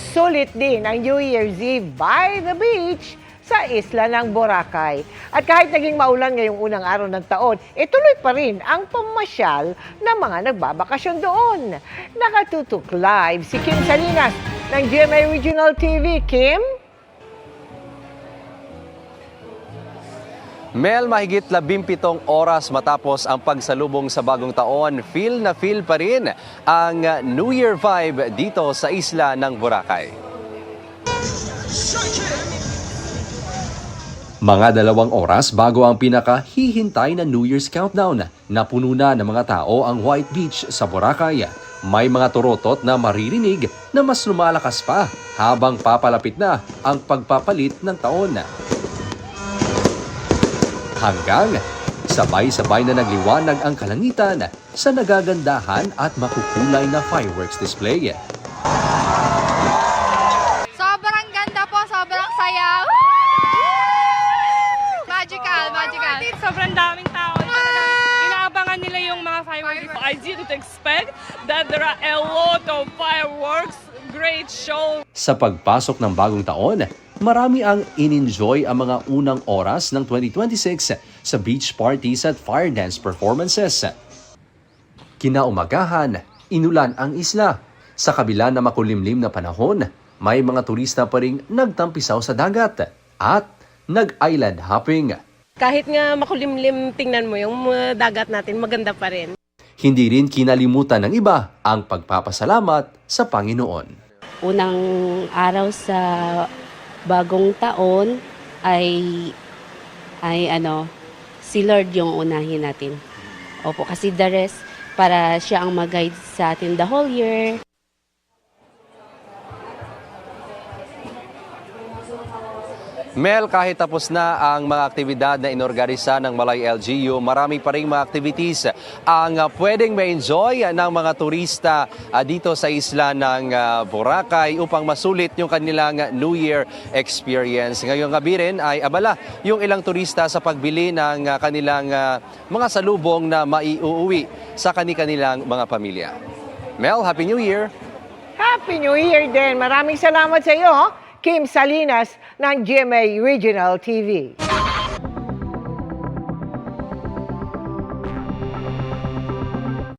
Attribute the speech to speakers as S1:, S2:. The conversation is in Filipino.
S1: sulit din ang New Year's Eve by the beach sa isla ng Boracay. At kahit naging maulan ngayong unang araw ng taon, tuloy pa rin ang pamasyal ng mga nagbabakasyon doon. Nakatutok live si Kim Salinas ng GMA Regional TV. Kim?
S2: Mel, mahigit 17 oras matapos ang pagsalubong sa bagong taon, feel na feel pa rin ang New Year vibe dito sa isla ng Boracay. Mga 2 oras bago ang pinakahihintay na New Year's countdown, napuno na ng mga tao ang White Beach sa Boracay. May mga turotot na maririnig na mas lumalakas pa habang papalapit na ang pagpapalit ng taon. Hanggang sabay-sabay na nagliwanag ang kalangitan sa nagagandahan at makukulay na fireworks display.
S3: Sobrang ganda po, sobrang saya. Magical.
S4: Sobrang daming tao. Inaabangan nila yung mga fireworks. I didn't expect that there are a lot of fireworks. Great show.
S2: Sa pagpasok ng bagong taon, marami ang in-enjoy ang mga unang oras ng 2026 sa beach parties at fire dance performances. Kinaumagahan, inulan ang isla. Sa kabila ng makulimlim na panahon, may mga turista pa ring nagtampisaw sa dagat at nag-island hopping.
S5: Kahit nga makulimlim, tingnan mo yung dagat natin, maganda pa rin.
S2: Hindi rin kinalimutan ng iba ang pagpapasalamat sa Panginoon.
S6: Unang araw sa bagong taon ay si Lord yung unahin natin. Opo, kasi the rest, para siya ang mag-guide sa atin the whole year.
S2: Mel, kahit tapos na ang mga aktibidad na inorganisa ng Malay LGU, marami pa rin mga activities ang pwedeng ma-enjoy ng mga turista dito sa isla ng Boracay upang masulit yung kanilang New Year experience. Ngayong gabi rin ay abala yung ilang turista sa pagbili ng kanilang mga salubong na maiuuwi sa kanilang mga pamilya. Mel, Happy New Year!
S1: Happy New Year din! Maraming salamat sa iyo, Kim Salinas ng GMA Regional TV.